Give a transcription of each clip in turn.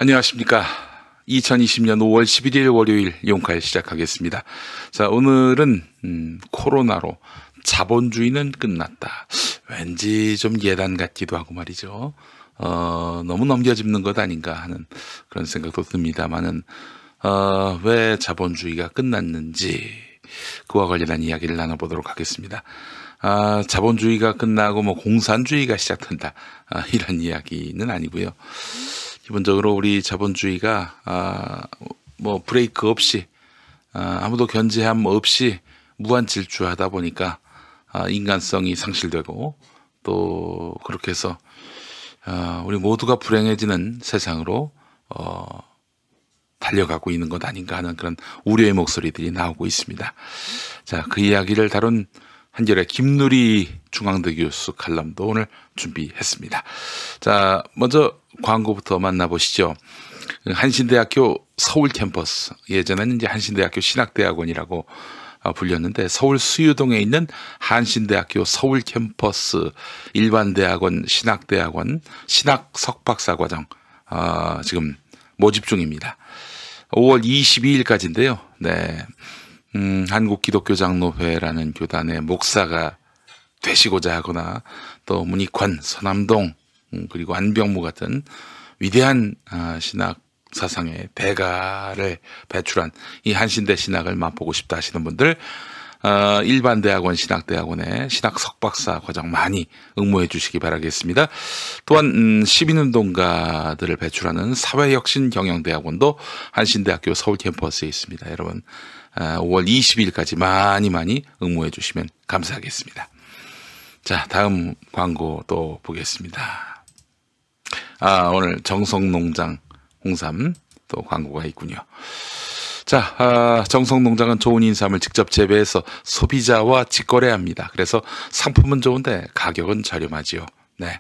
안녕하십니까. 2020년 5월 11일 월요일 용칼 시작하겠습니다. 자, 오늘은 코로나로 자본주의는 끝났다. 왠지 좀 예단 같기도 하고 말이죠. 너무 넘겨짚는 것 아닌가 하는 그런 생각도 듭니다만은, 왜 자본주의가 끝났는지 그와 관련한 이야기를 나눠보도록 하겠습니다. 자본주의가 끝나고 공산주의가 시작된다. 이런 이야기는 아니고요. 기본적으로 우리 자본주의가 브레이크 없이 아무도 견제함 없이 무한 질주하다 보니까 인간성이 상실되고 또 그렇게 해서 우리 모두가 불행해지는 세상으로 달려가고 있는 것 아닌가 하는 그런 우려의 목소리들이 나오고 있습니다. 자, 그 이야기를 다룬 한겨레 김누리 중앙대 교수 칼럼도 오늘 준비했습니다. 자, 먼저 광고부터 만나보시죠. 한신대학교 서울 캠퍼스, 예전에는 이제 한신대학교 신학대학원이라고 불렸는데 서울 수유동에 있는 한신대학교 서울 캠퍼스 일반대학원 신학대학원 신학 석박사과정 지금 모집 중입니다. 5월 22일까지인데요. 네. 한국기독교장로회라는 교단의 목사가 되시고자 하거나 또 문익환, 서남동 그리고 안병무 같은 위대한 신학 사상의 대가를 배출한 이 한신대 신학을 맛보고 싶다 하시는 분들 일반대학원 신학대학원에 신학 석박사 과정 많이 응모해 주시기 바라겠습니다. 또한 시민운동가들을 배출하는 사회혁신경영대학원도 한신대학교 서울 캠퍼스에 있습니다. 여러분 5월 20일까지 많이 응모해 주시면 감사하겠습니다. 자, 다음 광고 또 보겠습니다. 오늘 정성농장 홍삼 또 광고가 있군요. 자, 정성농장은 좋은 인삼을 직접 재배해서 소비자와 직거래합니다. 그래서 상품은 좋은데 가격은 저렴하지요. 네.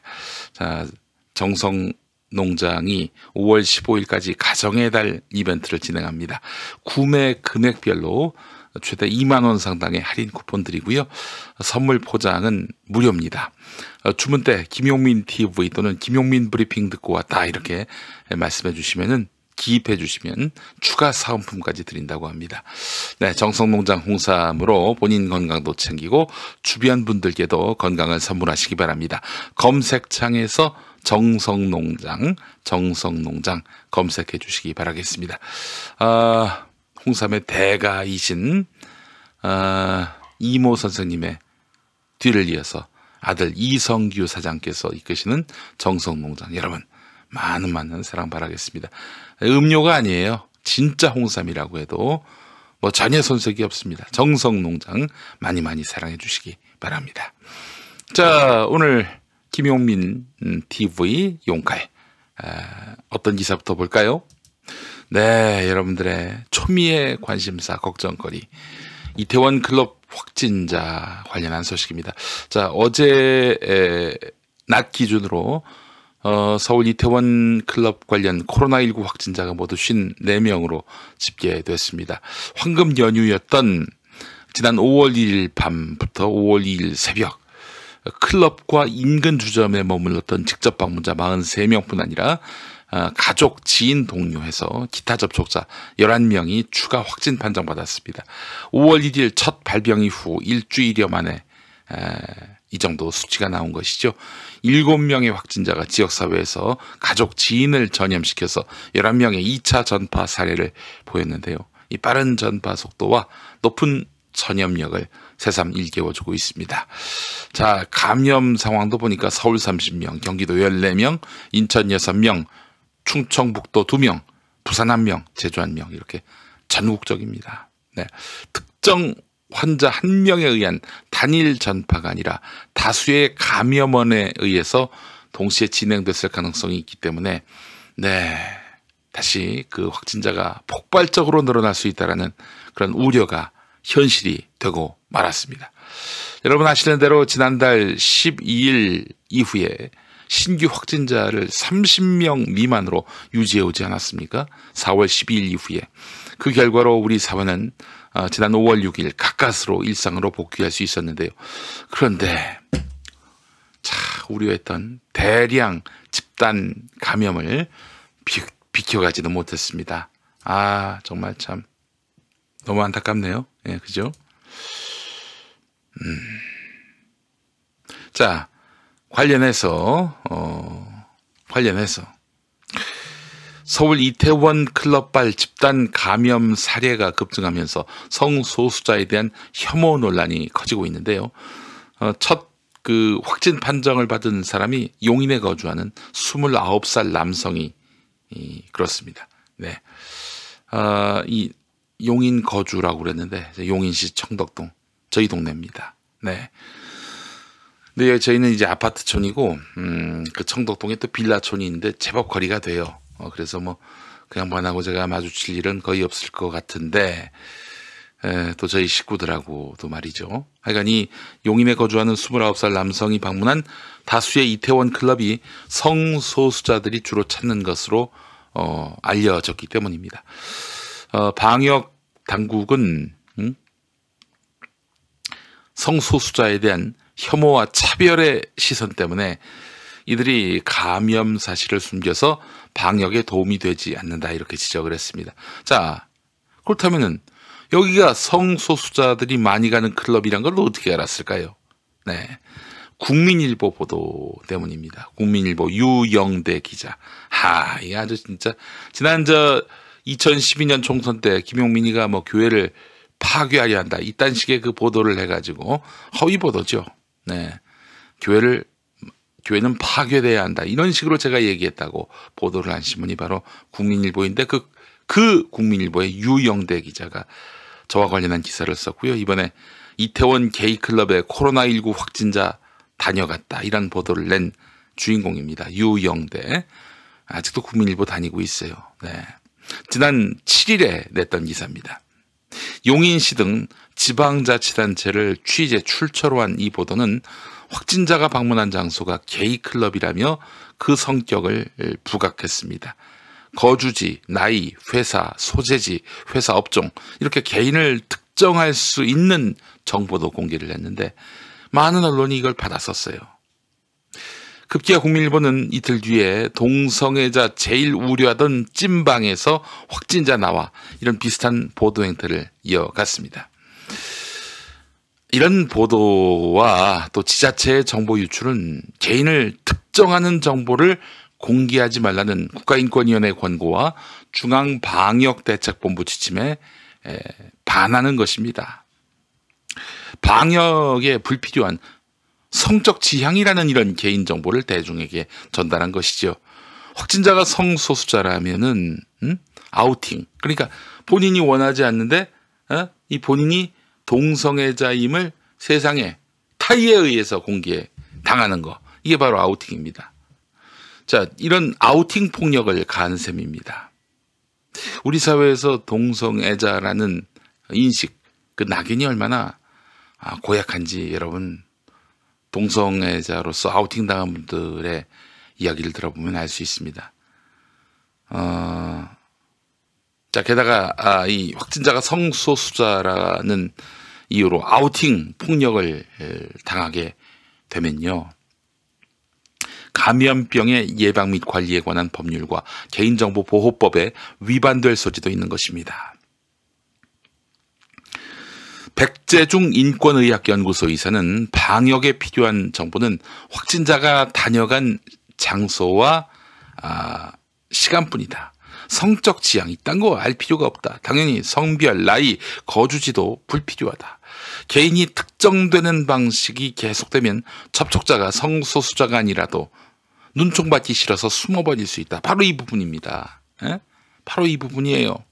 자, 정성농장이 5월 15일까지 가정의 달 이벤트를 진행합니다. 구매 금액별로 최대 2만 원 상당의 할인 쿠폰 드리고요. 선물 포장은 무료입니다. 주문 때 김용민 TV 또는 김용민 브리핑 듣고 왔다 이렇게 말씀해 주시면은 기입해 주시면 추가 사은품까지 드린다고 합니다. 네, 정성농장 홍삼으로 본인 건강도 챙기고 주변 분들께도 건강을 선물하시기 바랍니다. 검색창에서 정성농장 검색해 주시기 바라겠습니다. 홍삼의 대가이신 이모 선생님의 뒤를 이어서 아들 이성규 사장께서 이끄시는 정성농장, 여러분 많은 사랑 바라겠습니다. 음료가 아니에요. 진짜 홍삼이라고 해도 전혀 손색이 없습니다. 정성농장 많이 사랑해 주시기 바랍니다. 자, 오늘 김용민 TV 용칼 어떤 기사부터 볼까요? 네, 여러분들의 초미의 관심사 걱정거리 이태원 클럽 확진자 관련한 소식입니다. 자, 어제 낮 기준으로 서울 이태원 클럽 관련 코로나19 확진자가 모두 54명으로 집계됐습니다. 황금 연휴였던 지난 5월 1일 밤부터 5월 2일 새벽 클럽과 인근 주점에 머물렀던 직접 방문자 43명뿐 아니라 가족, 지인, 동료 해서 기타 접촉자 11명이 추가 확진 판정받았습니다. 5월 1일 첫 발병 이후 일주일여 만에 이 정도 수치가 나온 것이죠. 7명의 확진자가 지역사회에서 가족, 지인을 전염시켜서 11명의 2차 전파 사례를 보였는데요. 이 빠른 전파 속도와 높은 전염력을 새삼 일깨워주고 있습니다. 자, 감염 상황도 보니까 서울 30명, 경기도 14명, 인천 6명, 충청북도 2명, 부산 1명, 제주 1명 이렇게 전국적입니다. 네, 특정 환자 1명에 의한 단일 전파가 아니라 다수의 감염원에 의해서 동시에 진행됐을 가능성이 있기 때문에 네, 다시 그 확진자가 폭발적으로 늘어날 수 있다는 그런 우려가 현실이 되고 말았습니다. 여러분 아시는 대로 지난달 12일 이후에 신규 확진자를 30명 미만으로 유지해 오지 않았습니까? 4월 12일 이후에. 그 결과로 우리 사회는 지난 5월 6일 가까스로 일상으로 복귀할 수 있었는데요. 그런데 우려했던 대량 집단 감염을 비켜가지도 못했습니다. 아, 정말 참 너무 안타깝네요. 예, 그죠? 자, 관련해서 서울 이태원 클럽발 집단 감염 사례가 급증하면서 성소수자에 대한 혐오 논란이 커지고 있는데요. 첫 그 확진 판정을 받은 사람이 용인에 거주하는 29살 남성이 그렇습니다. 네. 이 용인 거주라고 그랬는데 용인시 청덕동 저희 동네입니다. 네. 근데 저희는 이제 아파트촌이고 그 청덕동에 또 빌라촌이 있는데 제법 거리가 돼요. 그래서 뭐 그 양반하고 제가 마주칠 일은 거의 없을 것 같은데 또 저희 식구들하고도 말이죠. 하여간 이 용인에 거주하는 29살 남성이 방문한 다수의 이태원 클럽이 성소수자들이 주로 찾는 것으로 알려졌기 때문입니다. 방역 당국은 성소수자에 대한 혐오와 차별의 시선 때문에 이들이 감염 사실을 숨겨서 방역에 도움이 되지 않는다 이렇게 지적을 했습니다. 자, 그렇다면은 여기가 성소수자들이 많이 가는 클럽이란 걸 어떻게 알았을까요? 네, 국민일보 보도 때문입니다. 국민일보 유영대 기자. 이 아주 진짜 지난 2012년 총선 때 김용민이가 뭐 교회를 파괴하려 한다 이딴 식의 그 보도를 해가지고 허위 보도죠. 네, 교회는 파괴돼야 한다 이런 식으로 제가 얘기했다고 보도를 한 신문이 바로 국민일보인데 그 국민일보의 유영대 기자가 저와 관련한 기사를 썼고요. 이번에 이태원 게이클럽에 코로나19 확진자 다녀갔다 이런 보도를 낸 주인공입니다. 유영대. 아직도 국민일보 다니고 있어요. 네. 지난 7일에 냈던 기사입니다. 용인시 등 지방자치단체를 취재 출처로 한 이 보도는 확진자가 방문한 장소가 게이클럽이라며 그 성격을 부각했습니다. 거주지, 나이, 회사, 소재지, 회사 업종 이렇게 개인을 특정할 수 있는 정보도 공개를 했는데 많은 언론이 이걸 받았었어요. 급기야 국민일보는 이틀 뒤에 동성애자 제일 우려하던 찐방에서 확진자 나와 이런 비슷한 보도 행태를 이어갔습니다. 이런 보도와 또 지자체의 정보 유출은 개인을 특정하는 정보를 공개하지 말라는 국가인권위원회 권고와 중앙방역대책본부 지침에 반하는 것입니다. 방역에 불필요한 성적 지향이라는 이런 개인정보를 대중에게 전달한 것이죠. 확진자가 성소수자라면은 아우팅, 그러니까 본인이 원하지 않는데 이 본인이 동성애자임을 세상에 타의에 의해서 공개당하는 거, 이게 바로 아우팅입니다. 자, 이런 아우팅 폭력을 가한 셈입니다. 우리 사회에서 동성애자라는 인식, 그 낙인이 얼마나 고약한지 여러분 동성애자로서 아우팅 당한 분들의 이야기를 들어보면 알 수 있습니다. 자, 게다가 이 확진자가 성소수자라는 이유로 아우팅 폭력을 당하게 되면요, 감염병의 예방 및 관리에 관한 법률과 개인정보보호법에 위반될 소지도 있는 것입니다. 백재중 인권의학연구소 의사는 방역에 필요한 정보는 확진자가 다녀간 장소와 시간뿐이다. 성적 지향 이딴 거 알 필요가 없다. 당연히 성별, 나이, 거주지도 불필요하다. 개인이 특정되는 방식이 계속되면 접촉자가 성소수자가 아니라도 눈총받기 싫어서 숨어버릴 수 있다. 바로 이 부분입니다. 바로 이 부분이에요.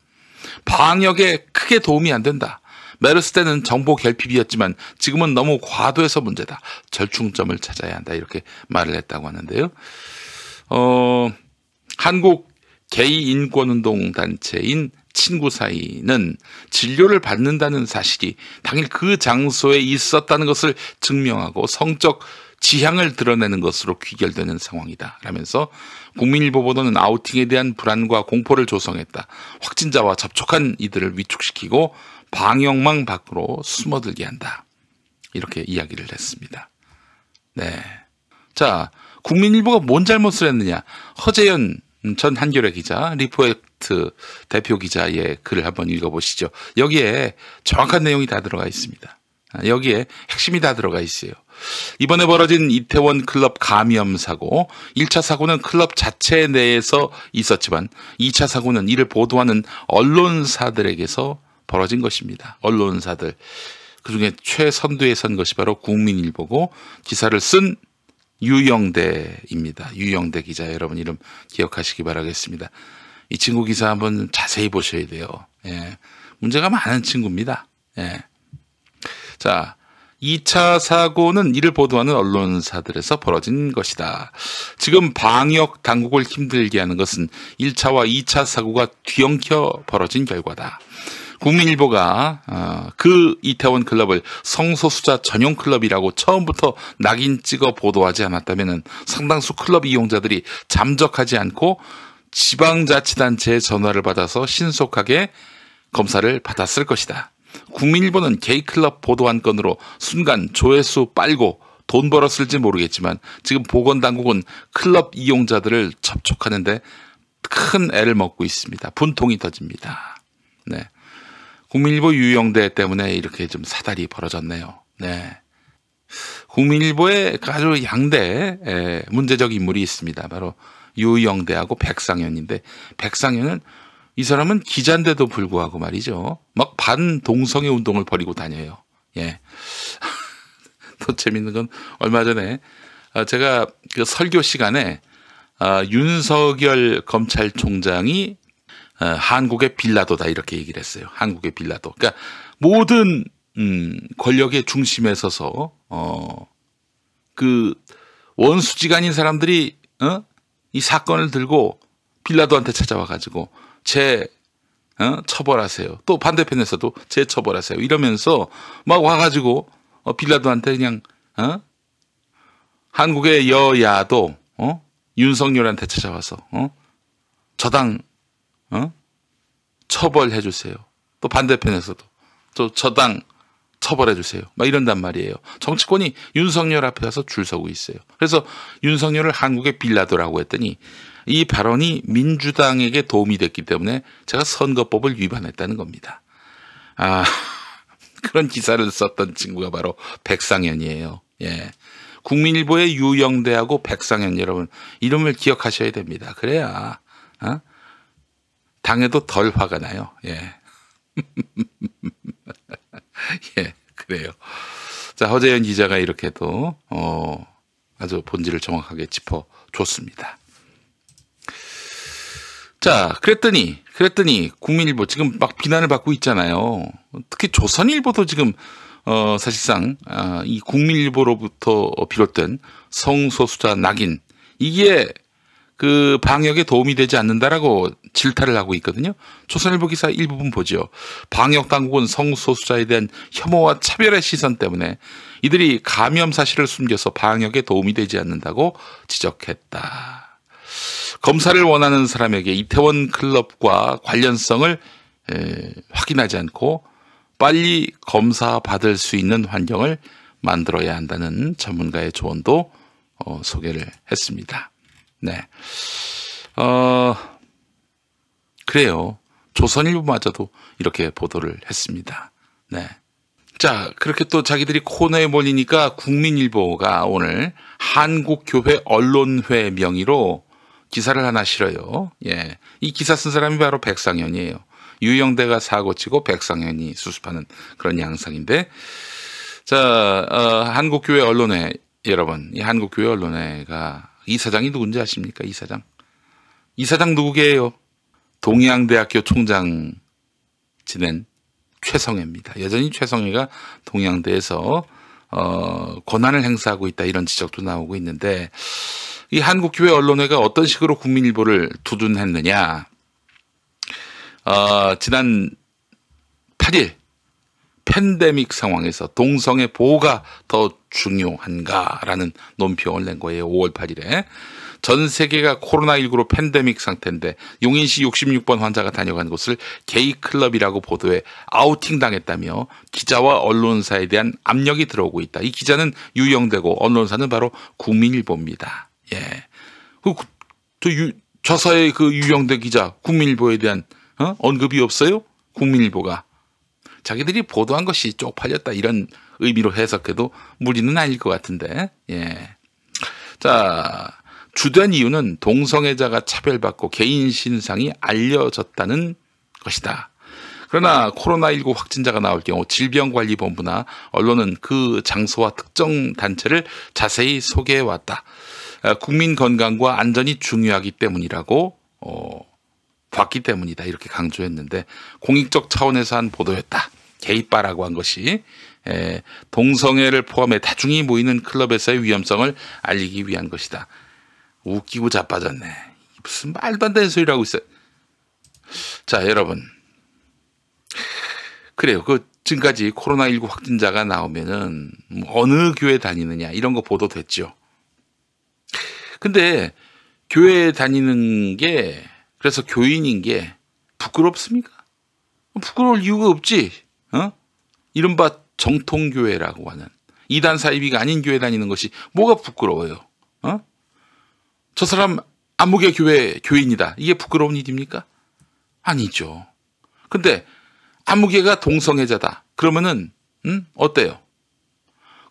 방역에 크게 도움이 안 된다. 메르스 때는 정보 결핍이었지만 지금은 너무 과도해서 문제다. 절충점을 찾아야 한다. 이렇게 말을 했다고 하는데요. 한국 게이 인권운동 단체인 친구사이는 진료를 받는다는 사실이 당일 그 장소에 있었다는 것을 증명하고 성적 지향을 드러내는 것으로 귀결되는 상황이다 라면서 국민일보 보도는 아우팅에 대한 불안과 공포를 조성했다. 확진자와 접촉한 이들을 위축시키고 방역망 밖으로 숨어들게 한다. 이렇게 이야기를 했습니다. 네. 자, 국민일보가 뭔 잘못을 했느냐. 허재연 전 한겨레 기자, 리포트 대표 기자의 글을 한번 읽어보시죠. 여기에 정확한 내용이 다 들어가 있습니다. 여기에 핵심이 다 들어가 있어요. 이번에 벌어진 이태원 클럽 감염 사고, 1차 사고는 클럽 자체 내에서 있었지만 2차 사고는 이를 보도하는 언론사들에게서 벌어진 것입니다. 언론사들. 그중에 최선두에 선 것이 바로 국민일보고 기사를 쓴 유영대입니다. 유영대 기자, 여러분 이름 기억하시기 바라겠습니다. 이 친구 기사 한번 자세히 보셔야 돼요. 예. 문제가 많은 친구입니다. 예. 자, 2차 사고는 이를 보도하는 언론사들에서 벌어진 것이다. 지금 방역 당국을 힘들게 하는 것은 1차와 2차 사고가 뒤엉켜 벌어진 결과다. 국민일보가 그 이태원 클럽을 성소수자 전용 클럽이라고 처음부터 낙인 찍어 보도하지 않았다면 상당수 클럽 이용자들이 잠적하지 않고 지방자치단체의 전화를 받아서 신속하게 검사를 받았을 것이다. 국민일보는 게이클럽 보도 한 건으로 순간 조회수 빨고 돈 벌었을지 모르겠지만 지금 보건당국은 클럽 이용자들을 접촉하는데 큰 애를 먹고 있습니다. 분통이 터집니다. 네. 국민일보 유영대 때문에 이렇게 좀 사달이 벌어졌네요. 네. 국민일보에 아주 양대 문제적 인물이 있습니다. 바로 유영대하고 백상현인데, 백상현은 이 사람은 기자인데도 불구하고 말이죠. 막 반동성애 운동을 벌이고 다녀요. 예. 또 재밌는 건 얼마 전에 제가 그 설교 시간에 윤석열 검찰총장이 한국의 빌라도다 이렇게 얘기를 했어요. 한국의 빌라도. 그러니까 모든 권력의 중심에 서서 그 원수지간인 사람들이 이 사건을 들고 빌라도한테 찾아와 가지고 처벌하세요. 또 반대편에서도 처벌하세요. 이러면서 막 와가지고 빌라도한테 그냥 한국의 여야도 윤석열한테 찾아와서 저당 처벌해 주세요. 또 반대편에서도 또 저당 처벌해 주세요. 막 이런단 말이에요. 정치권이 윤석열 앞에 가서 줄 서고 있어요. 그래서 윤석열을 한국의 빌라도라고 했더니 이 발언이 민주당에게 도움이 됐기 때문에 제가 선거법을 위반했다는 겁니다. 그런 기사를 썼던 친구가 바로 백상현이에요. 예. 국민일보의 유영대하고 백상현, 여러분 이름을 기억하셔야 됩니다. 그래야 당에도 덜 화가 나요. 예. 예, 그래요. 자, 허재현 기자가 이렇게도 아주 본질을 정확하게 짚어줬습니다. 자, 그랬더니 국민일보 지금 막 비난을 받고 있잖아요. 특히 조선일보도 지금 사실상 이 국민일보로부터 비롯된 성소수자 낙인, 이게 그 방역에 도움이 되지 않는다라고 질타를 하고 있거든요. 조선일보 기사 일부분 보죠. 방역 당국은 성소수자에 대한 혐오와 차별의 시선 때문에 이들이 감염 사실을 숨겨서 방역에 도움이 되지 않는다고 지적했다. 검사를 원하는 사람에게 이태원 클럽과 관련성을 확인하지 않고 빨리 검사 받을 수 있는 환경을 만들어야 한다는 전문가의 조언도 소개를 했습니다. 네. 그래요. 조선일보마저도 이렇게 보도를 했습니다. 네. 자, 그렇게 또 자기들이 코너에 몰리니까 국민일보가 오늘 한국교회 언론회 명의로 기사를 하나 실어요. 예. 이 기사 쓴 사람이 바로 백상현이에요. 유영대가 사고치고 백상현이 수습하는 그런 양상인데, 자, 한국교회 언론회, 여러분, 이 한국교회 언론회가 이사장이 누군지 아십니까? 이사장 누구게요? 동양대학교 총장 지낸 최성해입니다. 여전히 최성해가 동양대에서 권한을 행사하고 있다, 이런 지적도 나오고 있는데, 이 한국교회 언론회가 어떤 식으로 국민일보를 두둔했느냐. 지난 8일 팬데믹 상황에서 동성애 보호가 더 중요한가라는 논평을 낸 거예요. 5월 8일에. 전 세계가 코로나19로 팬데믹 상태인데 용인시 66번 환자가 다녀간 곳을 게이클럽이라고 보도해 아우팅당했다며 기자와 언론사에 대한 압력이 들어오고 있다. 이 기자는 유영대고 언론사는 바로 국민일보입니다. 예. 저서의 그 유영대 기자 국민일보에 대한 언급이 없어요? 국민일보가 자기들이 보도한 것이 쪽팔렸다 이런 의미로 해석해도 무리는 아닐 것 같은데. 예. 자, 주된 이유는 동성애자가 차별받고 개인 신상이 알려졌다는 것이다. 그러나 코로나19 확진자가 나올 경우 질병관리본부나 언론은 그 장소와 특정 단체를 자세히 소개해왔다. 국민 건강과 안전이 중요하기 때문이라고 봤기 때문이다. 이렇게 강조했는데 공익적 차원에서 한 보도였다. 개입바라고 한 것이 동성애를 포함해 다중이 모이는 클럽에서의 위험성을 알리기 위한 것이다. 웃기고 자빠졌네. 무슨 말도 안 되는 소리를 하고 있어요. 자, 여러분. 그래요. 지금까지 코로나19 확진자가 나오면은 어느 교회 다니느냐 이런 거 보도됐죠. 근데 교회 다니는 게 그래서 교인인 게 부끄럽습니까? 부끄러울 이유가 없지. 이른바 정통교회라고 하는 이단 사이비가 아닌 교회 다니는 것이 뭐가 부끄러워요? 저 사람 아무개 교회 교인이다. 이게 부끄러운 일입니까? 아니죠. 근데 아무개가 동성애자다. 그러면은 어때요?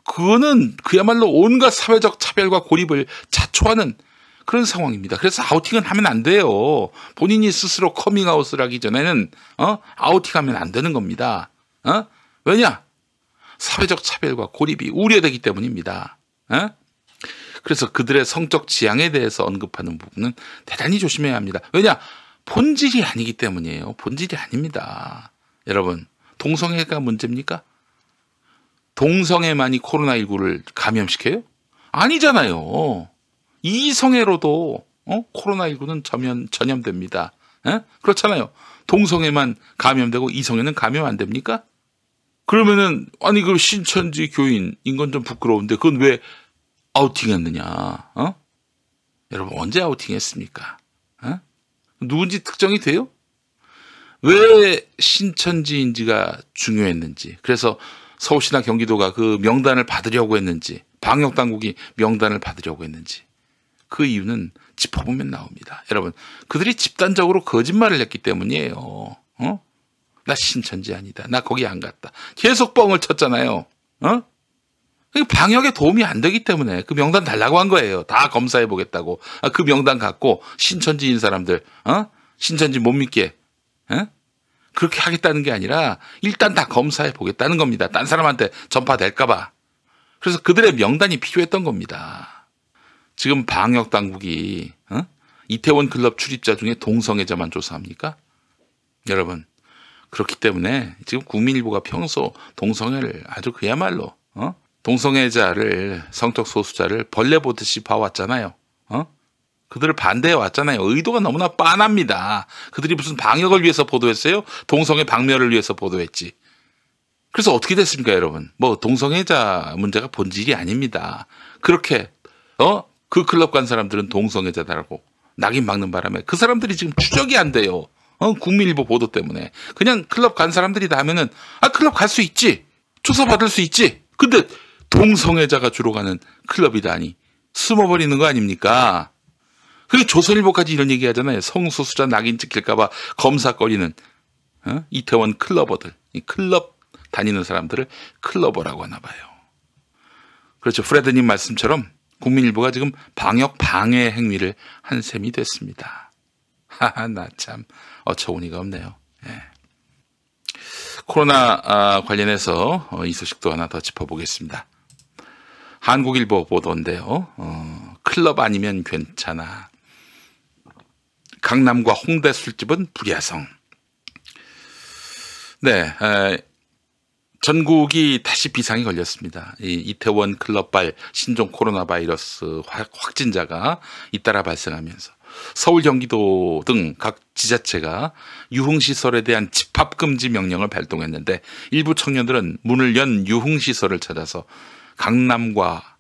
그거는 그야말로 온갖 사회적 차별과 고립을 자초하는 그런 상황입니다. 그래서 아우팅은 하면 안 돼요. 본인이 스스로 커밍아웃을 하기 전에는 아우팅하면 안 되는 겁니다. 왜냐? 사회적 차별과 고립이 우려되기 때문입니다. 그래서 그들의 성적 지향에 대해서 언급하는 부분은 대단히 조심해야 합니다. 왜냐? 본질이 아니기 때문이에요. 본질이 아닙니다. 여러분, 동성애가 문제입니까? 동성애만이 코로나19를 감염시켜요? 아니잖아요. 이성애로도 코로나19는 전염됩니다. 그렇잖아요. 동성애만 감염되고 이성애는 감염 안 됩니까? 그러면은 아니 그 신천지 교인인 건 좀 부끄러운데 그건 왜 아우팅했느냐? 여러분 언제 아우팅했습니까? 누군지 특정이 돼요? 왜 신천지인지가 중요했는지, 그래서 서울시나 경기도가 그 명단을 받으려고 했는지, 방역 당국이 명단을 받으려고 했는지, 그 이유는 짚어보면 나옵니다. 여러분, 그들이 집단적으로 거짓말을 했기 때문이에요. 나 신천지 아니다. 나 거기 안 갔다. 계속 뻥을 쳤잖아요. 방역에 도움이 안 되기 때문에 그 명단 달라고 한 거예요. 다 검사해 보겠다고. 그 명단 갖고 신천지인 사람들, 신천지 못 믿게, 그렇게 하겠다는 게 아니라 일단 다 검사해 보겠다는 겁니다. 딴 사람한테 전파될까봐. 그래서 그들의 명단이 필요했던 겁니다. 지금 방역 당국이 이태원 클럽 출입자 중에 동성애자만 조사합니까? 여러분, 그렇기 때문에 지금 국민일보가 평소 동성애를 아주 그야말로 동성애자를, 성적 소수자를 벌레 보듯이 봐왔잖아요. 그들을 반대해 왔잖아요. 의도가 너무나 빤합니다. 그들이 무슨 방역을 위해서 보도했어요? 동성애 박멸을 위해서 보도했지. 그래서 어떻게 됐습니까, 여러분? 뭐 동성애자 문제가 본질이 아닙니다. 그렇게 그 클럽 간 사람들은 동성애자다라고 낙인 막는 바람에 그 사람들이 지금 추적이 안 돼요. 국민일보 보도 때문에. 그냥 클럽 간 사람들이다 하면은 클럽 갈 수 있지. 조사받을 수 있지. 근데 동성애자가 주로 가는 클럽이다니 숨어버리는 거 아닙니까? 그게 조선일보까지 이런 얘기 하잖아요. 성소수자 낙인 찍힐까봐 검사거리는 이태원 클러버들. 이 클럽 다니는 사람들을 클러버라고 하나 봐요. 그렇죠. 프레드님 말씀처럼 국민일보가 지금 방역 방해 행위를 한 셈이 됐습니다. 하하, 나 참 어처구니가 없네요. 예. 코로나 관련해서 이 소식도 하나 더 짚어보겠습니다. 한국일보 보도인데요. 클럽 아니면 괜찮아. 강남과 홍대 술집은 불야성. 네, 전국이 다시 비상이 걸렸습니다. 이태원 클럽발 신종 코로나 바이러스 확진자가 잇따라 발생하면서 서울, 경기도 등 각 지자체가 유흥시설에 대한 집합금지 명령을 발동했는데 일부 청년들은 문을 연 유흥시설을 찾아서 강남과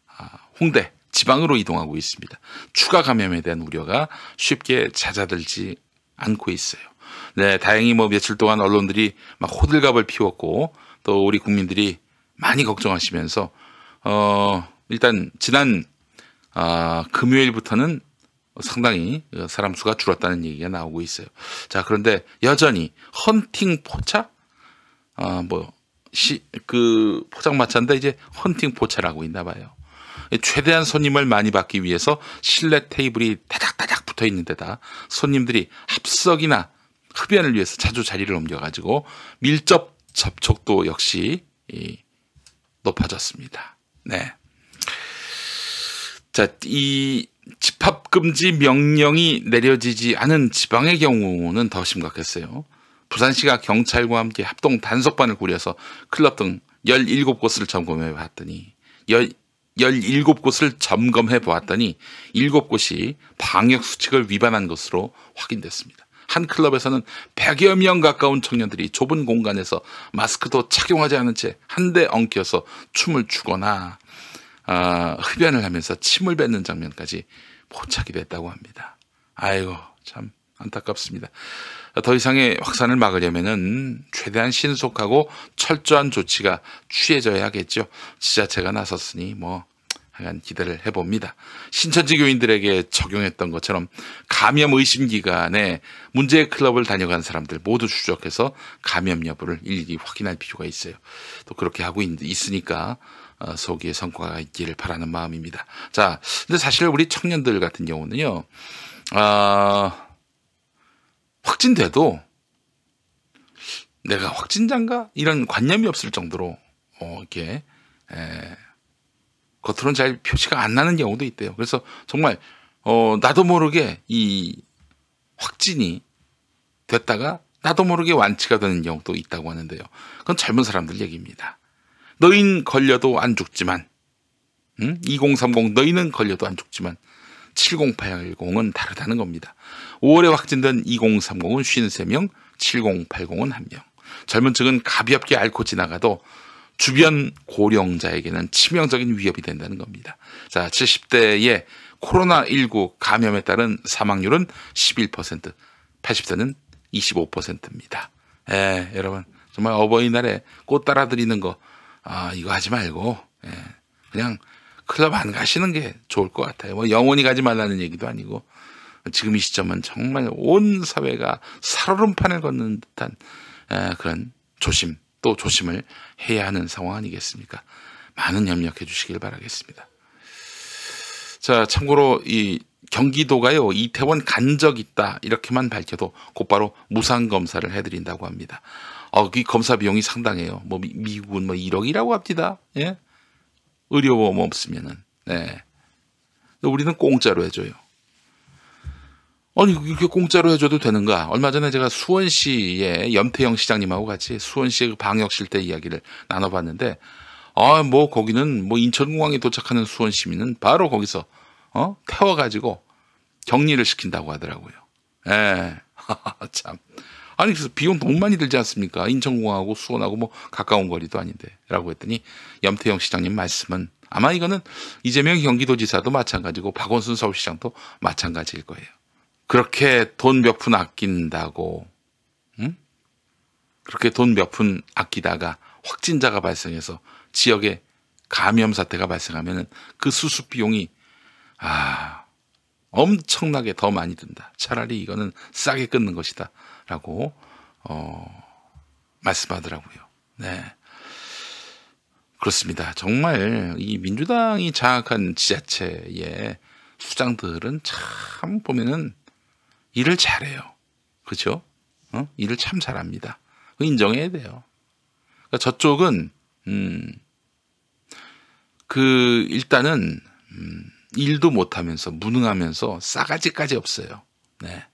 홍대, 지방으로 이동하고 있습니다. 추가 감염에 대한 우려가 쉽게 잦아들지 않고 있어요. 네, 다행히 며칠 동안 언론들이 막 호들갑을 피웠고 또 우리 국민들이 많이 걱정하시면서 일단 지난 금요일부터는 상당히 사람 수가 줄었다는 얘기가 나오고 있어요. 자, 그런데 여전히 헌팅 포차? 그 포장마차인데 이제 헌팅 포차라고 있나 봐요. 최대한 손님을 많이 받기 위해서 실내 테이블이 다닥다닥 붙어 있는 데다 손님들이 합석이나 흡연을 위해서 자주 자리를 옮겨가지고 밀접 접촉도 역시 높아졌습니다. 네. 자, 이 집합금지 명령이 내려지지 않은 지방의 경우는 더 심각했어요. 부산시가 경찰과 함께 합동 단속반을 꾸려서 클럽 등 17곳을 점검해 봤더니 17곳을 점검해 보았더니 7곳이 방역 수칙을 위반한 것으로 확인됐습니다. 한 클럽에서는 100여 명 가까운 청년들이 좁은 공간에서 마스크도 착용하지 않은 채 한 대 엉켜서 춤을 추거나 흡연을 하면서 침을 뱉는 장면까지 포착이 됐다고 합니다. 아이고, 참 안타깝습니다. 더 이상의 확산을 막으려면은 최대한 신속하고 철저한 조치가 취해져야겠죠. 지자체가 나섰으니 하여간 기대를 해봅니다. 신천지 교인들에게 적용했던 것처럼 감염 의심 기간에 문제의 클럽을 다녀간 사람들 모두 추적해서 감염 여부를 일일이 확인할 필요가 있어요. 또 그렇게 하고 있으니까 소기의 성과가 있기를 바라는 마음입니다. 자, 근데 사실 우리 청년들 같은 경우는요, 확진돼도 내가 확진자인가? 이런 관념이 없을 정도로 이렇게 겉으로는 잘 표시가 안 나는 경우도 있대요. 그래서 정말 나도 모르게 이 확진이 됐다가 나도 모르게 완치가 되는 경우도 있다고 하는데요. 그건 젊은 사람들 얘기입니다. 너희는 걸려도 안 죽지만 2030 너희는 걸려도 안 죽지만 7080은 다르다는 겁니다. 5월에 확진된 2030은 53명, 7080은 1명. 젊은 층은 가볍게 앓고 지나가도 주변 고령자에게는 치명적인 위협이 된다는 겁니다. 자, 70대의 코로나19 감염에 따른 사망률은 11%, 80대는 25%입니다. 여러분 정말 어버이날에 꽃 따라드리는 거 이거 하지 말고 그냥 클럽 안 가시는 게 좋을 것 같아요. 영원히 가지 말라는 얘기도 아니고 지금 이 시점은 정말 온 사회가 살얼음판을 걷는 듯한 그런 또 조심을 해야 하는 상황 아니겠습니까? 많은 협력해 주시길 바라겠습니다. 자, 참고로 이 경기도가요, 이태원 간 적 있다 이렇게만 밝혀도 곧바로 무상 검사를 해드린다고 합니다. 이 검사 비용이 상당해요. 미국은 1억이라고 합니다. 예? 의료보험 없으면은. 네. 우리는 공짜로 해줘요. 아니, 이렇게 공짜로 해줘도 되는가? 얼마 전에 제가 수원시의 염태영 시장님하고 같이 수원시의 그 방역 실태 이야기를 나눠봤는데, 거기는 인천공항에 도착하는 수원 시민은 바로 거기서, 태워가지고 격리를 시킨다고 하더라고요. 참. 아니, 그래서 비용 너무 많이 들지 않습니까? 인천공항하고 수원하고 가까운 거리도 아닌데. 라고 했더니 염태영 시장님 말씀은 아마 이거는 이재명 경기도지사도 마찬가지고 박원순 서울시장도 마찬가지일 거예요. 그렇게 돈 몇 푼 아낀다고, 그렇게 돈 몇 푼 아끼다가 확진자가 발생해서 지역에 감염 사태가 발생하면은 그 수습 비용이, 엄청나게 더 많이 든다. 차라리 이거는 싸게 끊는 것이다. 라고, 말씀하더라고요. 네. 그렇습니다. 정말 이 민주당이 장악한 지자체의 수장들은 참 보면은 일을 잘해요. 그렇죠? 일을 참 잘합니다. 인정해야 돼요. 그러니까 저쪽은 일단은 일도 못하면서 무능하면서 싸가지까지 없어요. 네,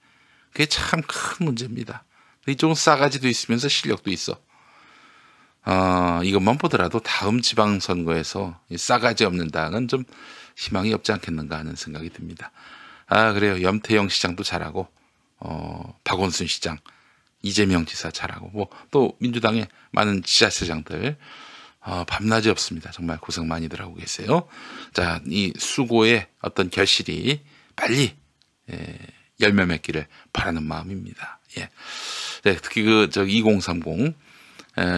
그게 참 큰 문제입니다. 이쪽은 싸가지도 있으면서 실력도 있어. 이것만 보더라도 다음 지방선거에서 싸가지 없는 당은 좀 희망이 없지 않겠는가 하는 생각이 듭니다. 그래요. 염태영 시장도 잘하고, 박원순 시장, 이재명 지사 잘하고, 또 민주당의 많은 지자체장들, 밤낮이 없습니다. 정말 고생 많이들 하고 계세요. 자, 이 수고의 어떤 결실이 빨리, 열매 맺기를 바라는 마음입니다. 예. 네, 특히 2030,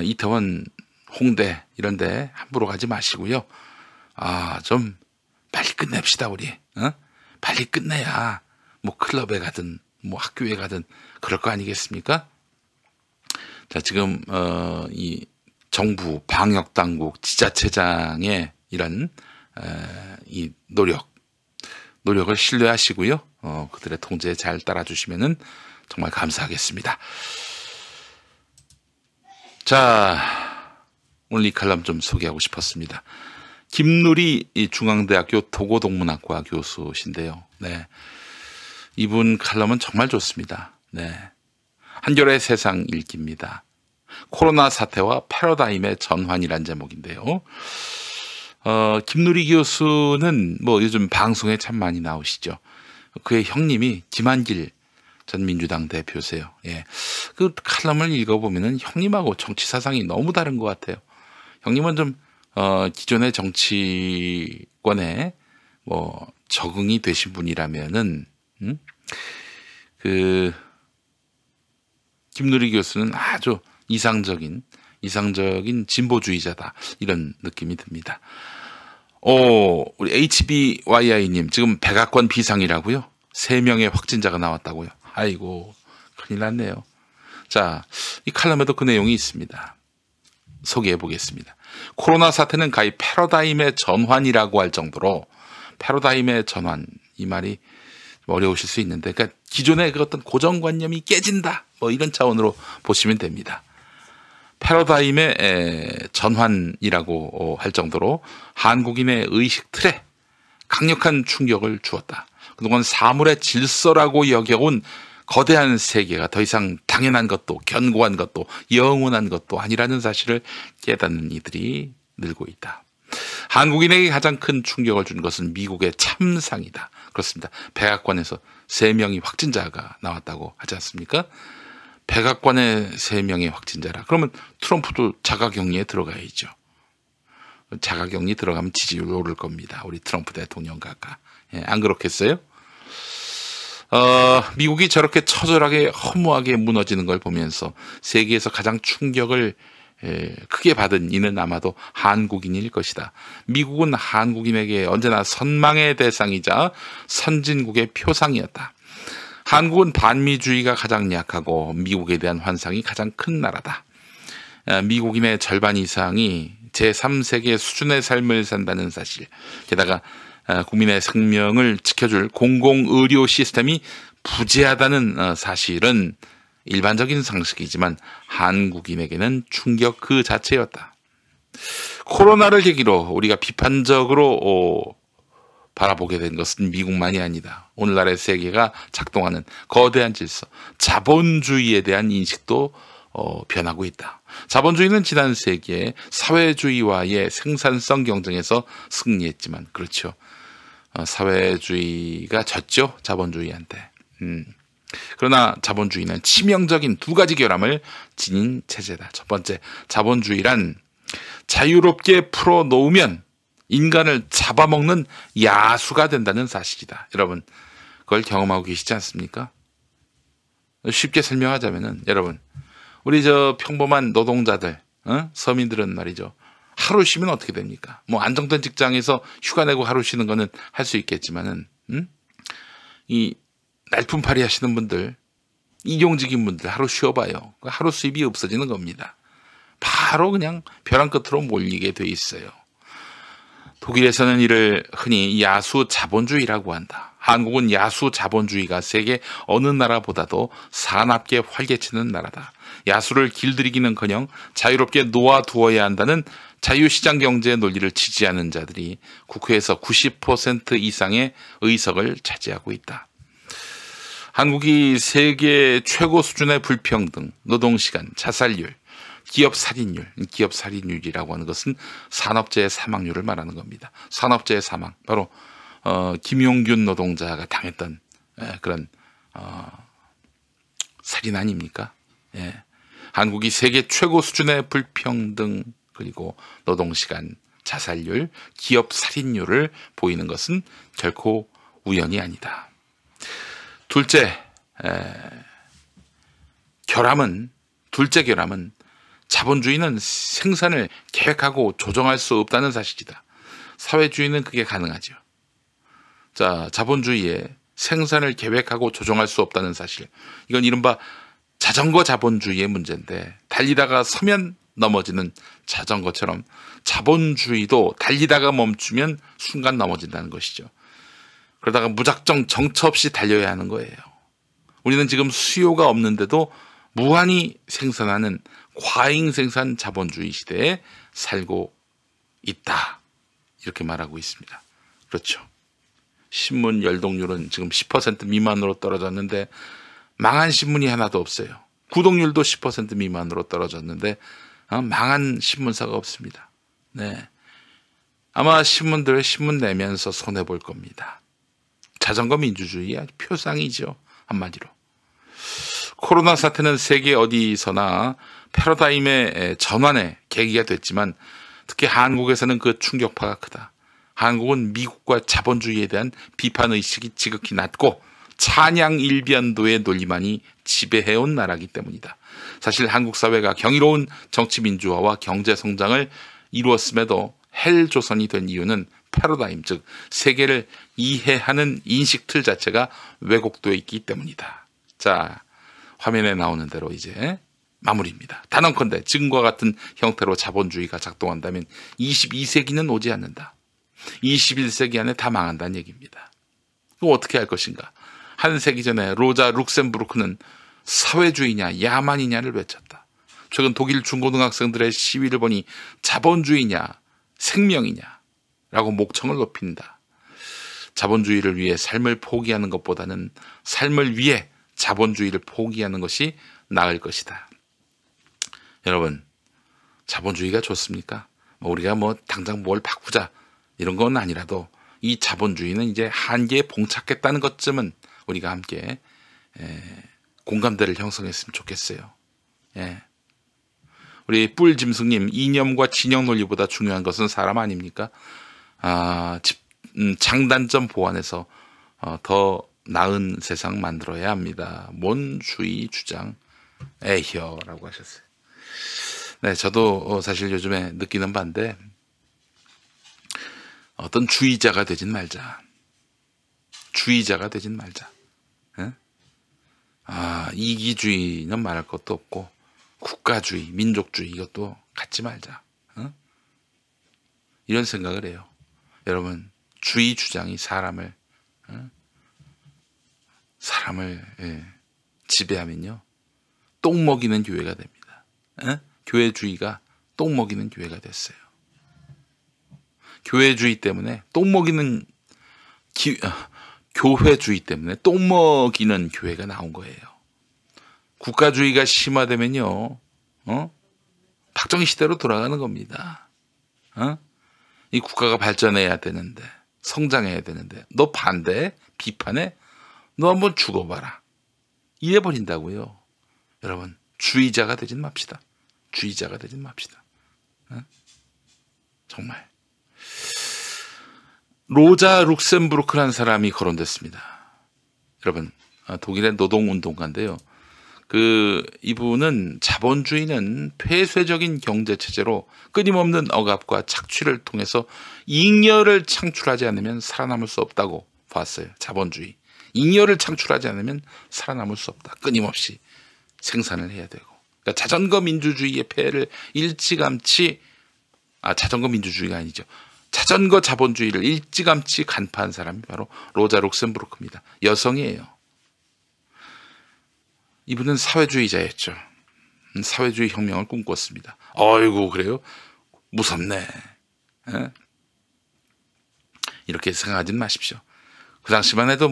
이태원, 홍대, 이런데 함부로 가지 마시고요. 좀 빨리 끝냅시다, 우리. 빨리 끝내야 뭐 클럽에 가든 뭐 학교에 가든 그럴 거 아니겠습니까? 자, 지금 이 정부 방역 당국 지자체장의 이런 이 노력을 신뢰하시고요. 그들의 통제에 잘 따라주시면은 정말 감사하겠습니다. 자, 오늘 이 칼럼 좀 소개하고 싶었습니다. 김누리 중앙대학교 도고동문학과 교수신데요. 네, 이분 칼럼은 정말 좋습니다. 네, 한겨레 세상 읽기입니다. 코로나 사태와 패러다임의 전환이란 제목인데요. 김누리 교수는 뭐 요즘 방송에 참 많이 나오시죠. 그의 형님이 김한길 전 민주당 대표세요. 예, 그 칼럼을 읽어보면은 형님하고 정치 사상이 너무 다른 것 같아요. 형님은 좀 기존의 정치권에 뭐 적응이 되신 분이라면은 그 김누리 교수는 아주 이상적인 진보주의자다, 이런 느낌이 듭니다. 우리 HBYI님 지금 백악관 비상이라고요? 3명의 확진자가 나왔다고요? 아이고, 큰일 났네요. 자, 이 칼럼에도 그 내용이 있습니다. 소개해 보겠습니다. 코로나 사태는 가히 패러다임의 전환이라고 할 정도로, 패러다임의 전환, 이 말이 어려우실 수 있는데, 그러니까 기존의 그 어떤 고정관념이 깨진다, 뭐 이런 차원으로 보시면 됩니다. 패러다임의 전환이라고 할 정도로 한국인의 의식 틀에 강력한 충격을 주었다. 그동안 사물의 질서라고 여겨온 거대한 세계가 더 이상 당연한 것도 견고한 것도 영원한 것도 아니라는 사실을 깨닫는 이들이 늘고 있다. 한국인에게 가장 큰 충격을 준 것은 미국의 참상이다. 그렇습니다. 백악관에서 3명이 확진자가 나왔다고 하지 않습니까? 백악관에 3명의 확진자라. 그러면 트럼프도 자가격리에 들어가야죠. 자가격리 들어가면 지지율 오를 겁니다. 우리 트럼프 대통령 가까. 예, 안 그렇겠어요? 미국이 저렇게 처절하게 허무하게 무너지는 걸 보면서 세계에서 가장 충격을 크게 받은 이는 아마도 한국인일 것이다. 미국은 한국인에게 언제나 선망의 대상이자 선진국의 표상이었다. 한국은 반미주의가 가장 약하고 미국에 대한 환상이 가장 큰 나라다. 미국인의 절반 이상이 제3세계 수준의 삶을 산다는 사실, 게다가 국민의 생명을 지켜줄 공공의료 시스템이 부재하다는 사실은 일반적인 상식이지만 한국인에게는 충격 그 자체였다. 코로나를 계기로 우리가 비판적으로 바라보게 된 것은 미국만이 아니다. 오늘날의 세계가 작동하는 거대한 질서, 자본주의에 대한 인식도 변하고 있다. 자본주의는 지난 세기에 사회주의와의 생산성 경쟁에서 승리했지만, 그렇죠, 사회주의가 졌죠, 자본주의한테. 그러나 자본주의는 치명적인 2가지 결함을 지닌 체제다. 첫 번째, 자본주의란 자유롭게 풀어놓으면 인간을 잡아먹는 야수가 된다는 사실이다. 여러분, 그걸 경험하고 계시지 않습니까? 쉽게 설명하자면은, 여러분, 우리 저 평범한 노동자들, 서민들은 말이죠, 하루 쉬면 어떻게 됩니까? 뭐 안정된 직장에서 휴가 내고 하루 쉬는 거는 할 수 있겠지만은, 이 날품팔이 하시는 분들, 일용직인 분들 하루 쉬어봐요. 하루 수입이 없어지는 겁니다. 바로 그냥 벼랑 끝으로 몰리게 돼 있어요. 독일에서는 이를 흔히 야수 자본주의라고 한다. 한국은 야수 자본주의가 세계 어느 나라보다도 사납게 활개치는 나라다. 야수를 길들이기는커녕 자유롭게 놓아두어야 한다는 자유시장 경제 논리를 지지하는 자들이 국회에서 90% 이상의 의석을 차지하고 있다. 한국이 세계 최고 수준의 불평등, 노동시간, 자살률, 기업살인율이라고 하는 것은 산업재해 사망률을 말하는 겁니다. 산업재해 사망, 바로 김용균 노동자가 당했던 그런 살인 아닙니까? 예. 한국이 세계 최고 수준의 불평등, 그리고 노동시간, 자살률, 기업살인율을 보이는 것은 결코 우연이 아니다. 둘째 결함은 자본주의는 생산을 계획하고 조정할 수 없다는 사실이다. 사회주의는 그게 가능하죠. 자, 자본주의에 생산을 계획하고 조정할 수 없다는 사실. 이건 이른바 자전거 자본주의의 문제인데, 달리다가 서면 넘어지는 자전거처럼 자본주의도 달리다가 멈추면 순간 넘어진다는 것이죠. 그러다가 무작정 정처 없이 달려야 하는 거예요. 우리는 지금 수요가 없는데도 무한히 생산하는 과잉 생산 자본주의 시대에 살고 있다, 이렇게 말하고 있습니다. 그렇죠. 신문 열독률은 지금 10% 미만으로 떨어졌는데 망한 신문이 하나도 없어요. 구독률도 10% 미만으로 떨어졌는데 망한 신문사가 없습니다. 네, 아마 신문들 신문 내면서 손해 볼 겁니다. 자전거 민주주의의 표상이죠, 한마디로. 코로나 사태는 세계 어디서나 패러다임의 전환의 계기가 됐지만 특히 한국에서는 그 충격파가 크다. 한국은 미국과 자본주의에 대한 비판의식이 지극히 낮고 찬양 일변도의 논리만이 지배해온 나라이기 때문이다. 사실 한국 사회가 경이로운 정치 민주화와 경제 성장을 이루었음에도 헬조선이 된 이유는 패러다임, 즉 세계를 이해하는 인식 틀 자체가 왜곡되어 있기 때문이다. 자, 화면에 나오는 대로 이제 마무리입니다. 단언컨대 지금과 같은 형태로 자본주의가 작동한다면 22세기는 오지 않는다. 21세기 안에 다 망한다는 얘기입니다. 그럼 어떻게 할 것인가? 한 세기 전에 로자 룩셈부르크는 사회주의냐 야만이냐를 외쳤다. 최근 독일 중고등학생들의 시위를 보니 자본주의냐 생명이냐 라고 목청을 높인다. 자본주의를 위해 삶을 포기하는 것보다는 삶을 위해 자본주의를 포기하는 것이 나을 것이다. 여러분, 자본주의가 좋습니까? 우리가 당장 뭘 바꾸자 이런 건 아니라도 이 자본주의는 이제 한계에 봉착했다는 것쯤은 우리가 함께 공감대를 형성했으면 좋겠어요. 예. 우리 뿔짐승님, 이념과 진영 논리보다 중요한 것은 사람 아닙니까? 장단점 보완해서 더 나은 세상 만들어야 합니다. 뭔 주의 주장 에혀라고 하셨어요. 네, 저도 사실 요즘에 느끼는 바인데 어떤 주의자가 되진 말자. 주의자가 되진 말자. 예? 이기주의는 말할 것도 없고 국가주의, 민족주의 이것도 갖지 말자. 이런 생각을 해요. 여러분, 주의 주장이 사람을 지배하면요 똥 먹이는 교회가 됩니다. 교회주의가 똥 먹이는 교회가 됐어요. 교회주의 때문에 똥 먹이는 교회주의 때문에 똥 먹이는 교회가 나온 거예요. 국가주의가 심화되면요, 박정희 시대로 돌아가는 겁니다. 이 국가가 발전해야 되는데, 성장해야 되는데, 너 반대해? 비판해? 너 한번 죽어봐라. 이래버린다고요. 여러분, 주의자가 되진 맙시다. 주의자가 되진 맙시다. 정말. 로자 룩셈부르크라는 사람이 거론됐습니다. 여러분, 독일의 노동운동가인데요. 이분은 자본주의는 폐쇄적인 경제체제로 끊임없는 억압과 착취를 통해서 잉여를 창출하지 않으면 살아남을 수 없다고 봤어요. 자본주의. 잉여를 창출하지 않으면 살아남을 수 없다. 끊임없이 생산을 해야 되고. 그러니까 자전거 민주주의의 폐해를 일찌감치, 자전거 민주주의가 아니죠. 자전거 자본주의를 일찌감치 간파한 사람이 바로 로자 룩셈부르크입니다. 여성이에요. 이분은 사회주의자였죠. 사회주의 혁명을 꿈꿨습니다. 어이구, 그래요? 무섭네. 이렇게 생각하진 마십시오. 그 당시만 해도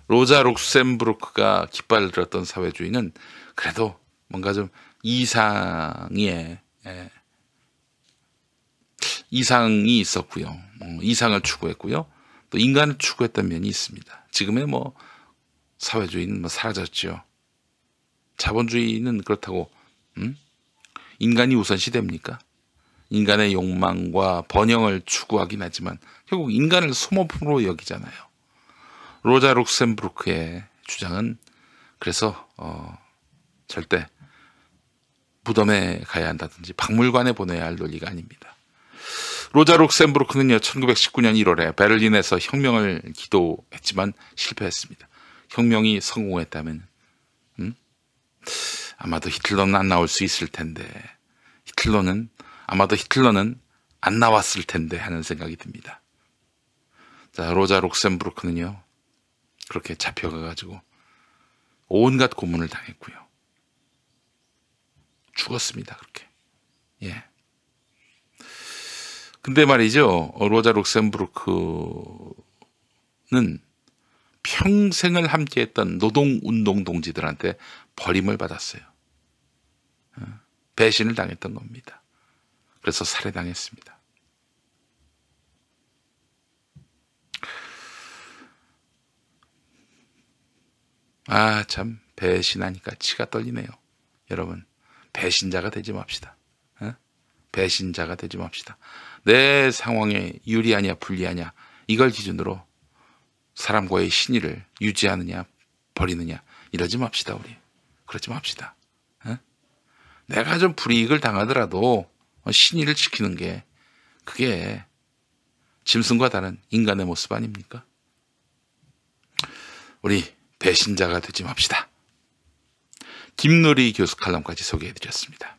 로자 룩셈부르크가 깃발을 들었던 사회주의는 그래도 뭔가 좀 이상이 있었고요. 이상을 추구했고요. 또 인간을 추구했던 면이 있습니다. 지금의 사회주의는 사라졌죠. 자본주의는 그렇다고 인간이 우선시 됩니까? 인간의 욕망과 번영을 추구하긴 하지만 결국 인간을 소모품으로 여기잖아요. 로자 룩셈부르크의 주장은 그래서 절대 무덤에 가야 한다든지 박물관에 보내야 할 논리가 아닙니다. 로자 룩셈부르크는요, 1919년 1월에 베를린에서 혁명을 기도했지만 실패했습니다. 혁명이 성공했다면 아마도 히틀러는 안 나올 수 있을 텐데, 아마도 히틀러는 안 나왔을 텐데 하는 생각이 듭니다. 자, 로자 룩셈부르크는요, 그렇게 잡혀가가지고 온갖 고문을 당했고요. 죽었습니다. 그렇게. 예. 근데 말이죠, 로자 룩셈부르크는 평생을 함께했던 노동운동 동지들한테 버림을 받았어요. 배신을 당했던 겁니다. 그래서 살해당했습니다. 아, 참, 배신하니까 치가 떨리네요. 여러분, 배신자가 되지 맙시다. 배신자가 되지 맙시다. 내 상황에 유리하냐 불리하냐 이걸 기준으로 사람과의 신의를 유지하느냐 버리느냐 이러지 맙시다. 우리 그러지 맙시다. 내가 좀 불이익을 당하더라도 신의를 지키는 게 그게 짐승과 다른 인간의 모습 아닙니까? 우리 배신자가 되지 맙시다. 김노리 교수 칼럼까지 소개해드렸습니다.